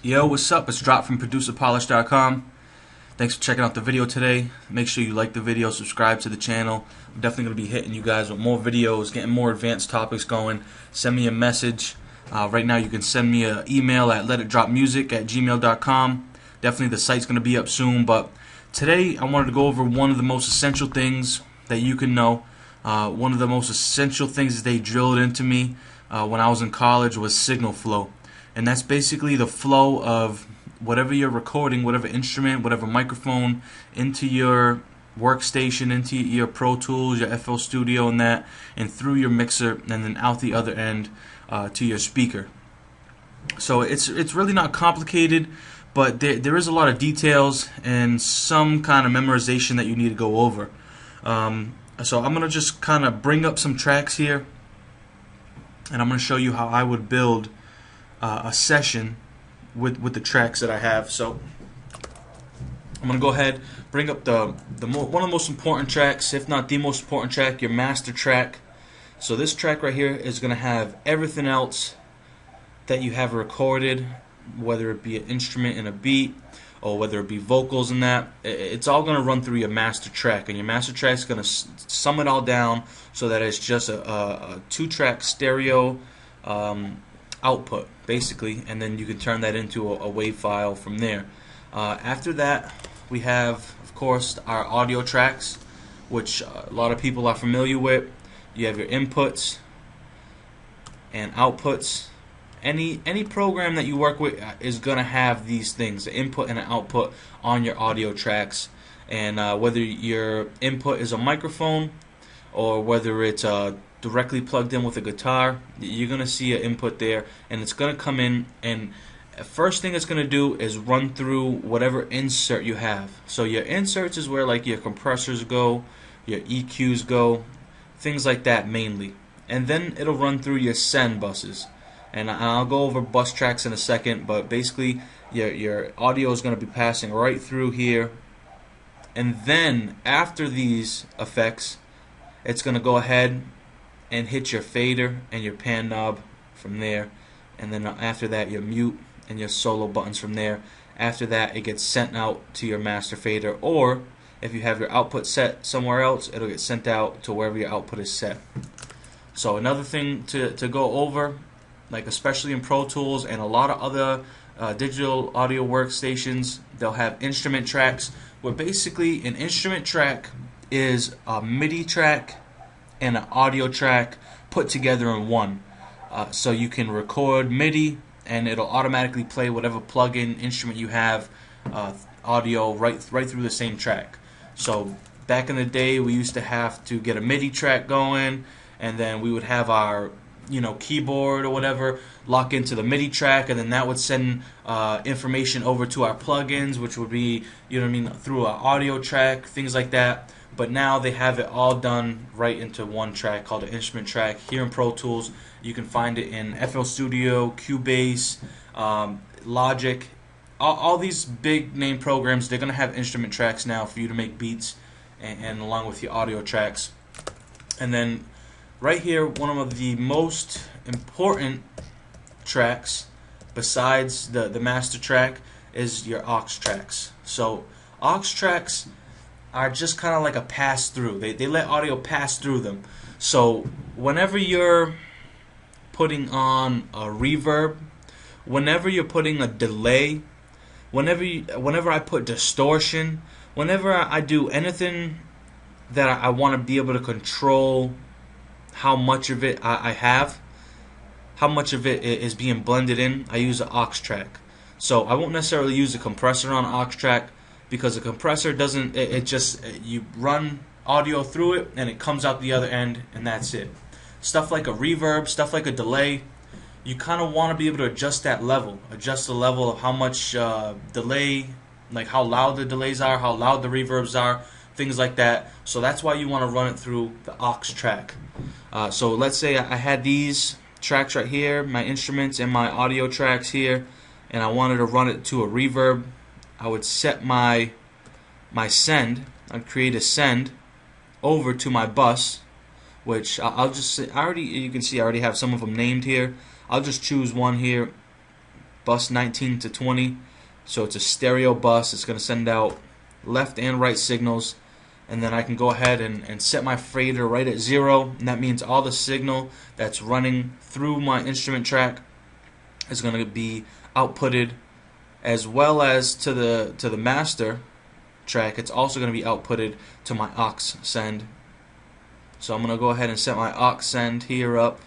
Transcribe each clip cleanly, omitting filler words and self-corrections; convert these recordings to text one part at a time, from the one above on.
Yo, what's up? It's Drop from ProducerPolish.com. Thanks for checking out the video today. Make sure you like the video, subscribe to the channel. I'm definitely going to be hitting you guys with more videos, getting more advanced topics going. Send me a message. Right now you can send me an email at letitdropmusic@gmail.com. Definitely the site's going to be up soon, but today I wanted to go over one of the most essential things that you can know. One of the most essential things that they drilled into me when I was in college was signal flow. And that's basically the flow of whatever you're recording, whatever instrument, whatever microphone, into your workstation, into your Pro Tools, your FL Studio and that, and through your mixer, and then out the other end to your speaker. So it's really not complicated, but there is a lot of details and some kind of memorization that you need to go over. So I'm going to just kind of bring up some tracks here, and I'm going to show you how I would build a session with the tracks that I have. So I'm gonna go ahead, bring up one of the most important tracks, if not the most important track, your master track. So this track right here is gonna have everything else that you have recorded, whether it be an instrument and a beat, or whether it be vocals and that. It's all gonna run through your master track, and your master track is gonna sum it all down so that it's just a two-track stereo output basically, and then you can turn that into a WAV file from there. After that, we have, of course, our audio tracks, which a lot of people are familiar with. You have your inputs and outputs. Any program that you work with is going to have these things, the input and the output on your audio tracks. And whether your input is a microphone or whether it's directly plugged in with a guitar, you're going to see an input there, and it's going to come in, and first thing it's going to do is run through whatever insert you have. So your inserts is where like your compressors go, your EQs go, things like that mainly. And then it'll run through your send buses. And I'll go over bus tracks in a second, but basically your audio is going to be passing right through here. And then after these effects, it's going to go ahead and hit your fader and your pan knob from there, and then after that your mute and your solo buttons from there. After that it gets sent out to your master fader, or if you have your output set somewhere else, it'll get sent out to wherever your output is set. So another thing to go over, like especially in Pro Tools and a lot of other digital audio workstations, they'll have instrument tracks, where basically an instrument track is a MIDI track and an audio track put together in one. So you can record MIDI and it'll automatically play whatever plug-in instrument you have, audio right through the same track. So back in the day we used to have to get a MIDI track going, and then we would have our keyboard or whatever lock into the MIDI track, and then that would send information over to our plugins, which would be through our audio track, things like that. But now they have it all done right into one track called an instrument track. Here in Pro Tools, you can find it in FL Studio, Cubase, Logic. All these big name programs, they're going to have instrument tracks now for you to make beats, and along with your audio tracks. And then right here, one of the most important tracks besides the master track is your aux tracks. So aux tracks are just kind of like a pass through. They let audio pass through them. So whenever you're putting on a reverb, whenever you're putting a delay, whenever I put distortion, whenever I do anything that I want to be able to control how much of it I have, how much of it is being blended in, I use an aux track. So I won't necessarily use a compressor on an aux track, because a compressor doesn't, you run audio through it and it comes out the other end, and that's it. Stuff like a reverb, stuff like a delay, you kind of want to be able to adjust that level, adjust the level of how much delay, like how loud the delays are, how loud the reverbs are, things like that. So that's why you want to run it through the aux track. So let's say I had these tracks right here, my instruments and my audio tracks here, and I wanted to run it to a reverb. I would set my send. I'd create a send over to my bus, which you can see I already have some of them named here. I'll just choose one here bus 19 to 20. So it's a stereo bus. It's going to send out left and right signals. And then I can go ahead and set my fader right at 0. And that means all the signal that's running through my instrument track is going to be outputted, as well as to the master track. It's also going to be outputted to my aux send. So I'm going to go ahead and set my aux send here up,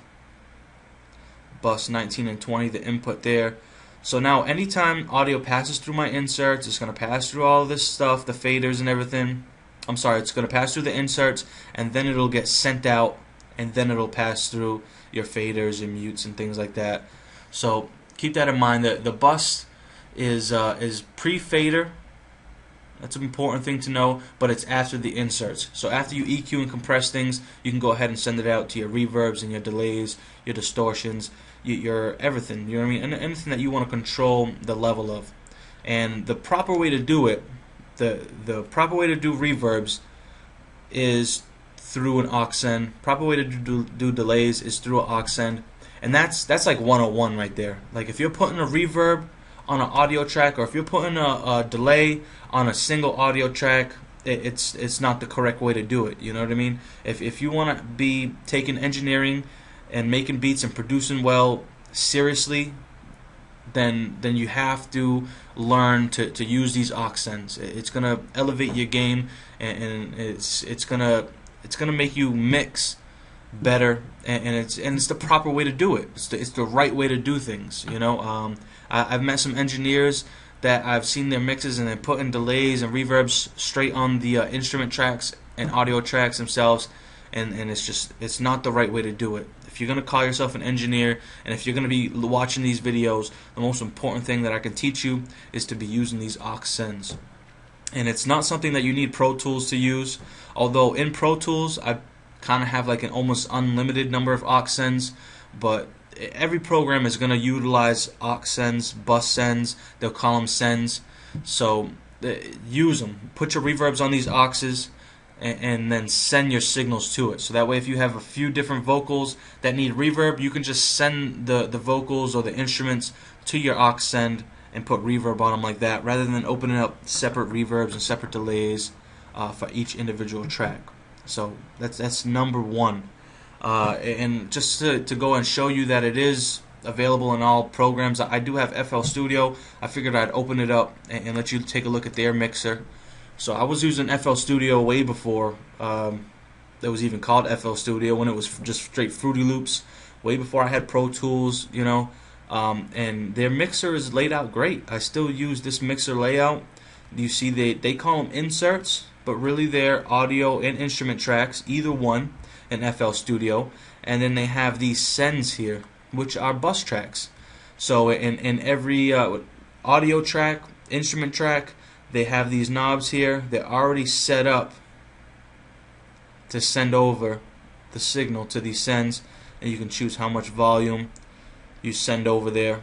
bus 19 and 20, the input there. So now anytime audio passes through my inserts, it's going to pass through all of this stuff, the faders and everything. I'm sorry, it's going to pass through the inserts, and then it'll get sent out, and then it'll pass through your faders and mutes and things like that. So keep that in mind, that the bus is pre-fader. That's an important thing to know, but it's after the inserts. So after you EQ and compress things, you can go ahead and send it out to your reverbs and your delays, your distortions, your everything, you know what I mean? And anything that you want to control the level of. And the proper way to do it, the proper way to do reverbs is through an aux send. Proper way to do delays is through an aux send. And that's like 101 right there. Like if you're putting a reverb on an audio track, or if you're putting a delay on a single audio track, it's not the correct way to do it. You know what I mean? If you want to be taking engineering and making beats and producing well seriously, then you have to learn to use these aux sends. It's gonna elevate your game, and it's gonna make you mix better, and it's the proper way to do it. It's the right way to do things. You know, I've met some engineers that I've seen their mixes, and they put in delays and reverbs straight on the instrument tracks and audio tracks themselves, and it's not the right way to do it. If you're going to call yourself an engineer, and if you're going to be watching these videos, the most important thing that I can teach you is to be using these aux sends. And it's not something that you need Pro Tools to use, although in Pro Tools I kind of have like an almost unlimited number of aux sends, but every program is going to utilize aux sends, bus sends, they'll call them sends. So use them. Put your reverbs on these auxes, and then send your signals to it. So that way if you have a few different vocals that need reverb, you can just send the vocals or the instruments to your aux send and put reverb on them like that, rather than opening up separate reverbs and separate delays for each individual track. So that's number one. And just to go and show you that it is available in all programs, I do have FL Studio. I figured I'd open it up and let you take a look at their mixer. So I was using FL Studio way before it was even called FL Studio, when it was just straight Fruity Loops, way before I had Pro Tools, you know. And their mixer is laid out great. I still use this mixer layout. You see they call them inserts, but really they're audio and instrument tracks, either one, in FL Studio. And then they have these sends here, which are bus tracks. So in every audio track, instrument track, they have these knobs here. They're already set up to send over the signal to these sends, and you can choose how much volume you send over there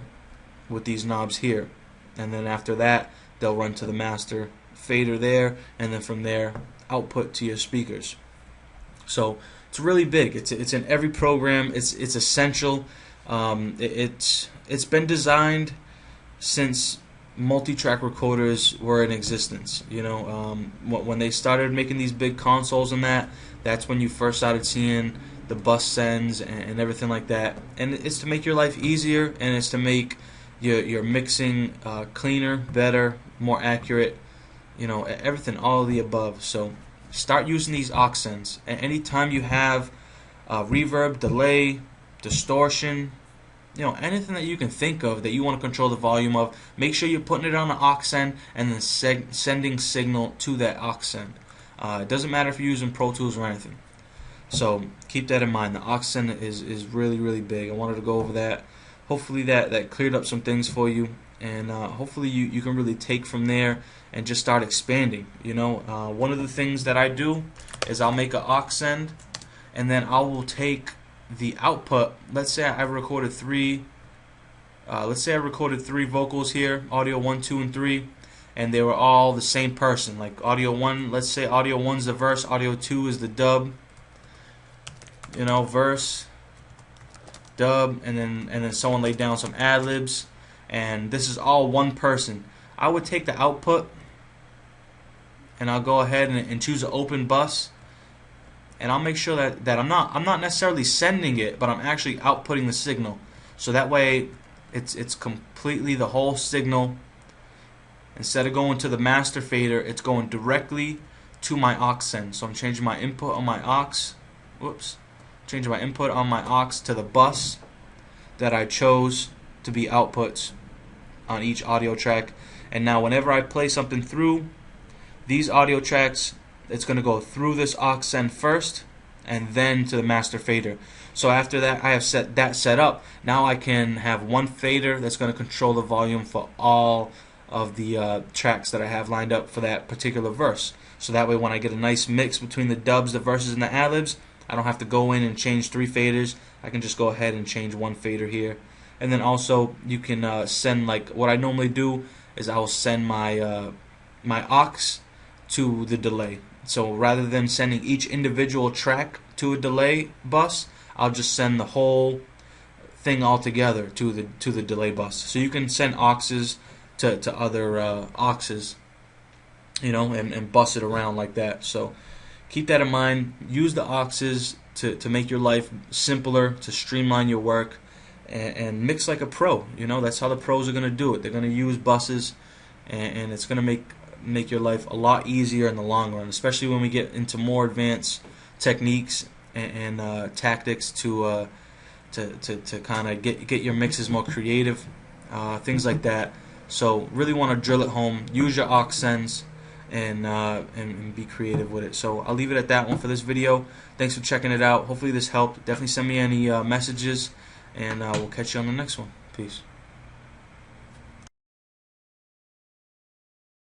with these knobs here. And then after that, they'll run to the master fader there, and then from there output to your speakers. So it's really big. It's in every program. It's essential. It's been designed since multi-track recorders were in existence. You know, when they started making these big consoles and that's when you first started seeing the bus sends and everything like that. And it's to make your life easier, and it's to make your mixing cleaner, better, more accurate. You know, everything, all of the above. So start using these aux sends. And anytime you have reverb, delay, distortion, you know, anything that you can think of that you want to control the volume of, make sure you're putting it on an aux send and then sending signal to that aux send. It doesn't matter if you're using Pro Tools or anything. So keep that in mind. The aux send is really, really big. I wanted to go over that. Hopefully that cleared up some things for you, and hopefully you can really take from there and just start expanding. You know, one of the things that I do is I'll make an aux send, and then I will take the output. Let's say I recorded three vocals here, audio 1, 2, and 3, and they were all the same person. Like audio 1, let's say audio 1's the verse, audio 2 is the dub. You know, verse, dub, and then someone laid down some ad libs, and this is all one person. I would take the output and I'll go ahead and choose an open bus, and I'll make sure that I'm not necessarily sending it, but I'm actually outputting the signal. So that way it's completely the whole signal. Instead of going to the master fader, it's going directly to my aux send. So I'm changing my input on my aux. Whoops. Changing my input on my aux to the bus that I chose to be outputs on each audio track. And now whenever I play something through these audio tracks, it's going to go through this aux send first and then to the master fader. So after that, I have set up. Now I can have one fader that's going to control the volume for all of the tracks that I have lined up for that particular verse. So that way when I get a nice mix between the dubs, the verses, and the ad-libs, I don't have to go in and change 3 faders. I can just go ahead and change 1 fader here. And then also you can send, like what I normally do is I will send my my aux to the delay. So rather than sending each individual track to a delay bus, I'll just send the whole thing all together to the delay bus. So you can send auxes to other auxes, you know, and bus it around like that. So keep that in mind. Use the auxes to make your life simpler, to streamline your work, and mix like a pro. You know, that's how the pros are going to do it. They're going to use buses, and it's going to make your life a lot easier in the long run, especially when we get into more advanced techniques and tactics to kind of get your mixes more creative, things like that. So really want to drill it home. Use your aux sends and be creative with it. So I'll leave it at that one for this video. Thanks for checking it out. Hopefully this helped. Definitely send me any messages, and we'll catch you on the next one. Peace.